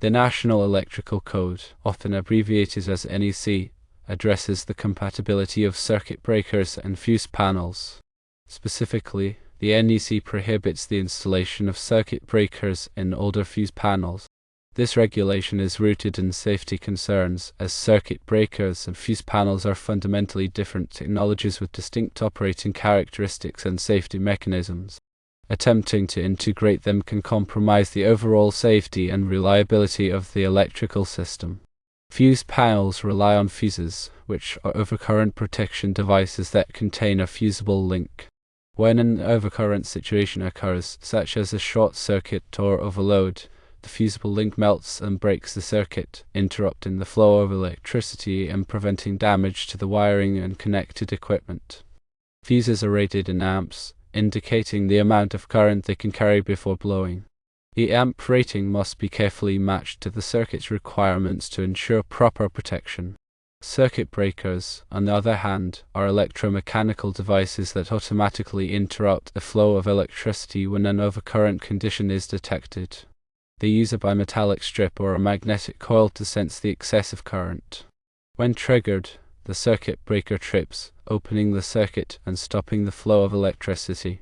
The National Electrical Code, often abbreviated as NEC, addresses the compatibility of circuit breakers and fuse panels. Specifically, the NEC prohibits the installation of circuit breakers in older fuse panels. This regulation is rooted in safety concerns, as circuit breakers and fuse panels are fundamentally different technologies with distinct operating characteristics and safety mechanisms. Attempting to integrate them can compromise the overall safety and reliability of the electrical system. Fuse panels rely on fuses, which are overcurrent protection devices that contain a fusible link. When an overcurrent situation occurs, such as a short circuit or overload, the fusible link melts and breaks the circuit, interrupting the flow of electricity and preventing damage to the wiring and connected equipment. Fuses are rated in amps, indicating the amount of current they can carry before blowing. The amp rating must be carefully matched to the circuit's requirements to ensure proper protection. Circuit breakers, on the other hand, are electromechanical devices that automatically interrupt the flow of electricity when an overcurrent condition is detected. They use a bimetallic strip or a magnetic coil to sense the excessive current. When triggered, the circuit breaker trips, opening the circuit and stopping the flow of electricity.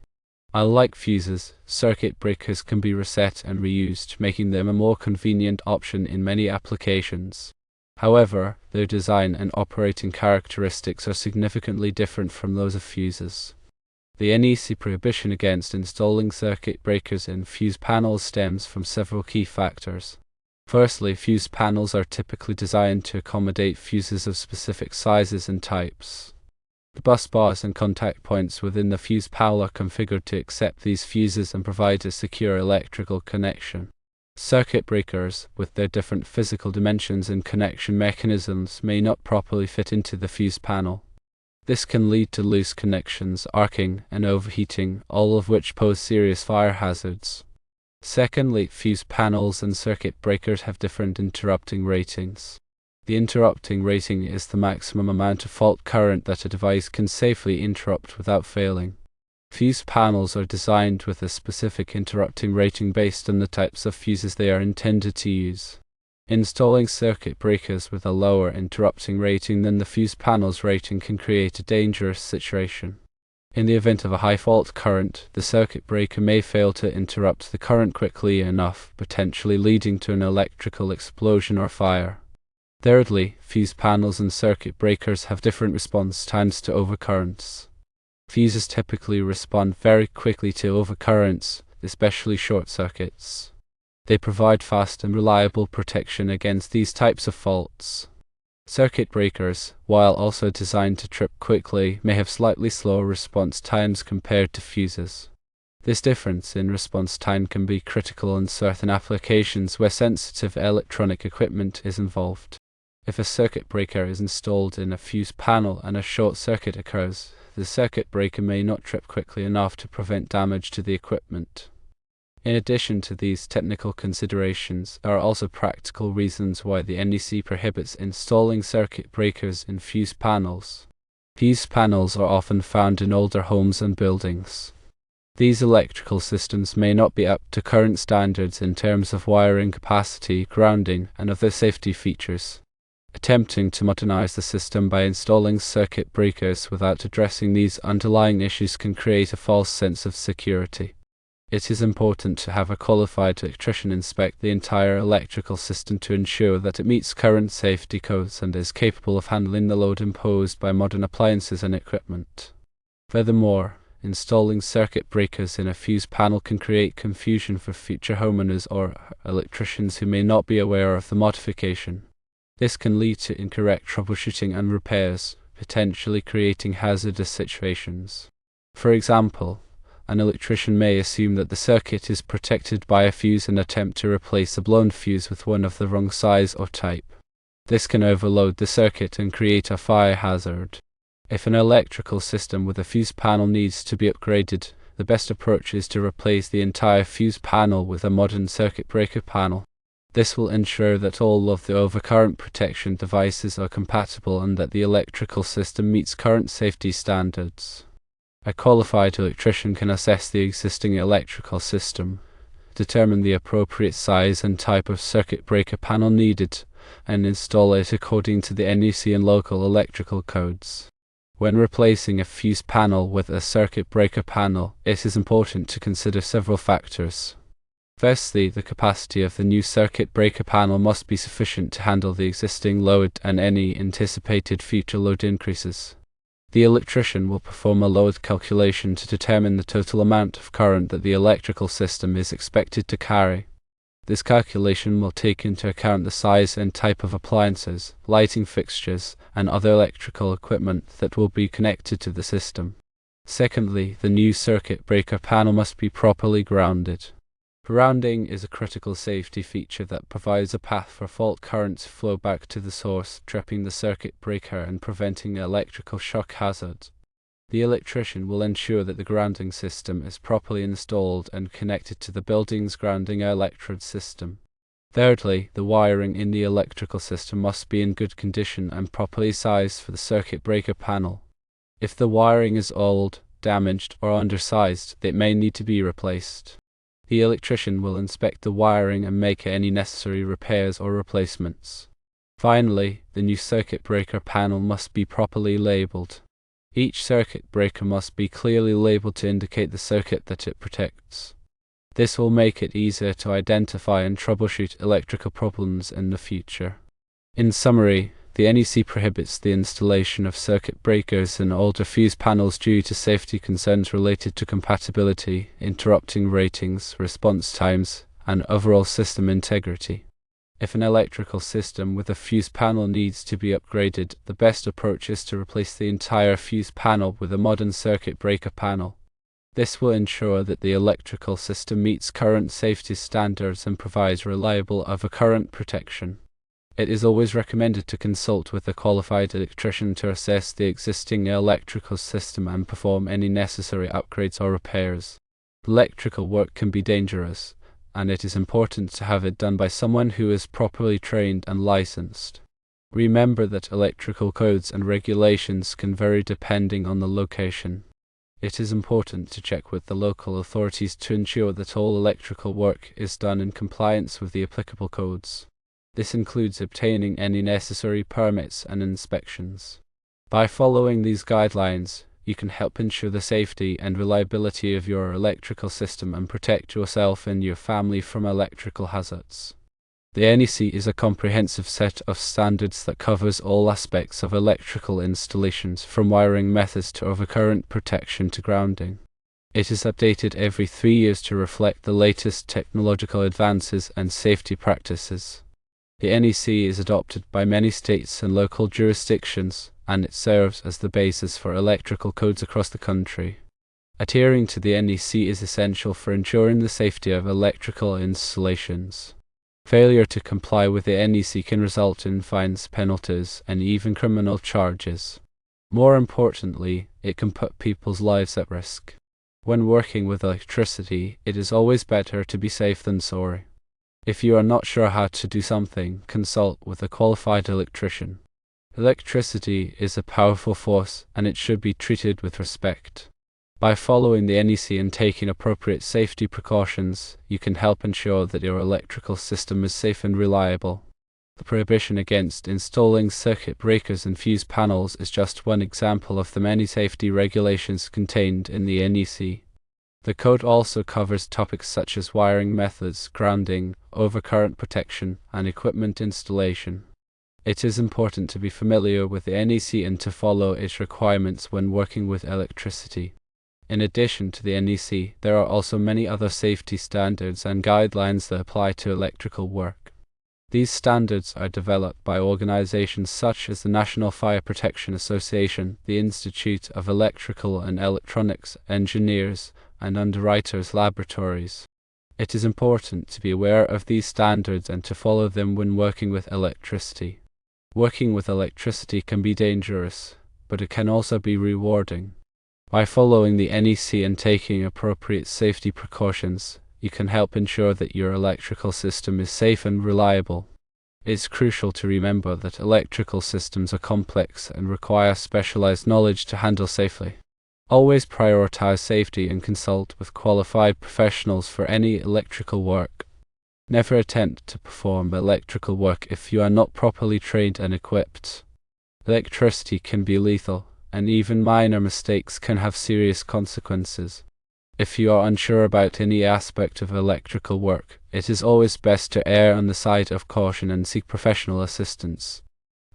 Unlike fuses, circuit breakers can be reset and reused, making them a more convenient option in many applications. However, their design and operating characteristics are significantly different from those of fuses. The NEC prohibition against installing circuit breakers in fuse panels stems from several key factors. Firstly, fuse panels are typically designed to accommodate fuses of specific sizes and types. The bus bars and contact points within the fuse panel are configured to accept these fuses and provide a secure electrical connection. Circuit breakers, with their different physical dimensions and connection mechanisms, may not properly fit into the fuse panel. This can lead to loose connections, arcing, and overheating, all of which pose serious fire hazards. Secondly, fuse panels and circuit breakers have different interrupting ratings. The interrupting rating is the maximum amount of fault current that a device can safely interrupt without failing. Fuse panels are designed with a specific interrupting rating based on the types of fuses they are intended to use. Installing circuit breakers with a lower interrupting rating than the fuse panel's rating can create a dangerous situation. In the event of a high fault current, the circuit breaker may fail to interrupt the current quickly enough, potentially leading to an electrical explosion or fire. Thirdly, fuse panels and circuit breakers have different response times to overcurrents. Fuses typically respond very quickly to overcurrents, especially short circuits. They provide fast and reliable protection against these types of faults. Circuit breakers, while also designed to trip quickly, may have slightly slower response times compared to fuses. This difference in response time can be critical in certain applications where sensitive electronic equipment is involved. If a circuit breaker is installed in a fuse panel and a short circuit occurs, the circuit breaker may not trip quickly enough to prevent damage to the equipment. In addition to these technical considerations, there are also practical reasons why the NEC prohibits installing circuit breakers in fuse panels. Fuse panels are often found in older homes and buildings. These electrical systems may not be up to current standards in terms of wiring capacity, grounding, and other safety features. Attempting to modernize the system by installing circuit breakers without addressing these underlying issues can create a false sense of security. It is important to have a qualified electrician inspect the entire electrical system to ensure that it meets current safety codes and is capable of handling the load imposed by modern appliances and equipment. Furthermore, installing circuit breakers in a fuse panel can create confusion for future homeowners or electricians who may not be aware of the modification. This can lead to incorrect troubleshooting and repairs, potentially creating hazardous situations. For example, an electrician may assume that the circuit is protected by a fuse and attempt to replace a blown fuse with one of the wrong size or type. This can overload the circuit and create a fire hazard. If an electrical system with a fuse panel needs to be upgraded, the best approach is to replace the entire fuse panel with a modern circuit breaker panel. This will ensure that all of the overcurrent protection devices are compatible and that the electrical system meets current safety standards. A qualified electrician can assess the existing electrical system, determine the appropriate size and type of circuit breaker panel needed, and install it according to the NEC and local electrical codes. When replacing a fuse panel with a circuit breaker panel, it is important to consider several factors. Firstly, the capacity of the new circuit breaker panel must be sufficient to handle the existing load and any anticipated future load increases. The electrician will perform a load calculation to determine the total amount of current that the electrical system is expected to carry. This calculation will take into account the size and type of appliances, lighting fixtures, and other electrical equipment that will be connected to the system. Secondly, the new circuit breaker panel must be properly grounded. Grounding is a critical safety feature that provides a path for fault current to flow back to the source, tripping the circuit breaker and preventing electrical shock hazard. The electrician will ensure that the grounding system is properly installed and connected to the building's grounding electrode system. Thirdly, the wiring in the electrical system must be in good condition and properly sized for the circuit breaker panel. If the wiring is old, damaged, or undersized, it may need to be replaced. The electrician will inspect the wiring and make any necessary repairs or replacements. Finally, the new circuit breaker panel must be properly labeled. Each circuit breaker must be clearly labeled to indicate the circuit that it protects. This will make it easier to identify and troubleshoot electrical problems in the future. In summary, the NEC prohibits the installation of circuit breakers in older fuse panels due to safety concerns related to compatibility, interrupting ratings, response times, and overall system integrity. If an electrical system with a fuse panel needs to be upgraded, the best approach is to replace the entire fuse panel with a modern circuit breaker panel. This will ensure that the electrical system meets current safety standards and provides reliable overcurrent protection. It is always recommended to consult with a qualified electrician to assess the existing electrical system and perform any necessary upgrades or repairs. Electrical work can be dangerous, and it is important to have it done by someone who is properly trained and licensed. Remember that electrical codes and regulations can vary depending on the location. It is important to check with the local authorities to ensure that all electrical work is done in compliance with the applicable codes. This includes obtaining any necessary permits and inspections. By following these guidelines, you can help ensure the safety and reliability of your electrical system and protect yourself and your family from electrical hazards. The NEC is a comprehensive set of standards that covers all aspects of electrical installations, from wiring methods to overcurrent protection to grounding. It is updated every 3 years to reflect the latest technological advances and safety practices. The NEC is adopted by many states and local jurisdictions, and it serves as the basis for electrical codes across the country. Adhering to the NEC is essential for ensuring the safety of electrical installations. Failure to comply with the NEC can result in fines, penalties, and even criminal charges. More importantly, it can put people's lives at risk. When working with electricity, it is always better to be safe than sorry. If you are not sure how to do something, consult with a qualified electrician. Electricity is a powerful force, and it should be treated with respect. By following the NEC and taking appropriate safety precautions, you can help ensure that your electrical system is safe and reliable. The prohibition against installing circuit breakers and fuse panels is just one example of the many safety regulations contained in the NEC. The code also covers topics such as wiring methods, grounding, overcurrent protection, and equipment installation. It is important to be familiar with the NEC and to follow its requirements when working with electricity. In addition to the NEC, there are also many other safety standards and guidelines that apply to electrical work. These standards are developed by organizations such as the National Fire Protection Association, the Institute of Electrical and Electronics Engineers, and Underwriters Laboratories. It is important to be aware of these standards and to follow them when working with electricity. Working with electricity can be dangerous, but it can also be rewarding. By following the NEC and taking appropriate safety precautions, you can help ensure that your electrical system is safe and reliable. It's crucial to remember that electrical systems are complex and require specialized knowledge to handle safely. Always prioritize safety and consult with qualified professionals for any electrical work. Never attempt to perform electrical work if you are not properly trained and equipped. Electricity can be lethal, and even minor mistakes can have serious consequences. If you are unsure about any aspect of electrical work, it is always best to err on the side of caution and seek professional assistance.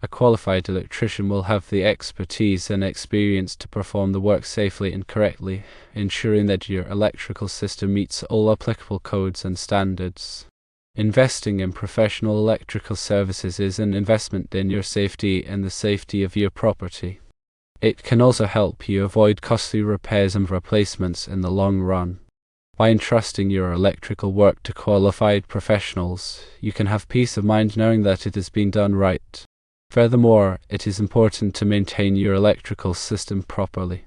A qualified electrician will have the expertise and experience to perform the work safely and correctly, ensuring that your electrical system meets all applicable codes and standards. Investing in professional electrical services is an investment in your safety and the safety of your property. It can also help you avoid costly repairs and replacements in the long run. By entrusting your electrical work to qualified professionals, you can have peace of mind knowing that it is being done right. Furthermore, it is important to maintain your electrical system properly.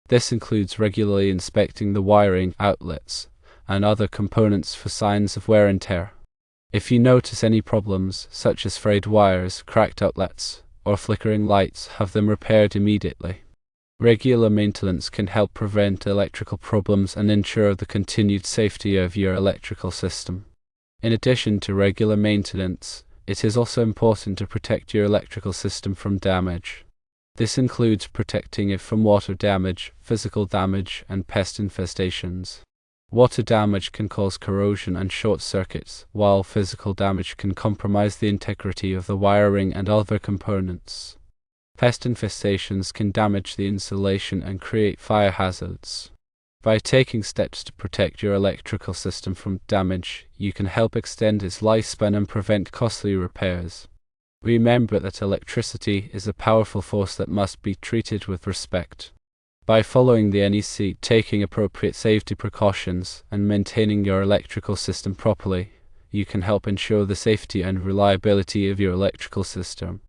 This includes regularly inspecting the wiring, outlets, and other components for signs of wear and tear. If you notice any problems, such as frayed wires, cracked outlets, or flickering lights, have them repaired immediately. Regular maintenance can help prevent electrical problems and ensure the continued safety of your electrical system. In addition to regular maintenance, it is also important to protect your electrical system from damage. This includes protecting it from water damage, physical damage, and pest infestations. Water damage can cause corrosion and short circuits, while physical damage can compromise the integrity of the wiring and other components. Pest infestations can damage the insulation and create fire hazards. By taking steps to protect your electrical system from damage, you can help extend its lifespan and prevent costly repairs. Remember that electricity is a powerful force that must be treated with respect. By following the NEC, taking appropriate safety precautions, and maintaining your electrical system properly, you can help ensure the safety and reliability of your electrical system.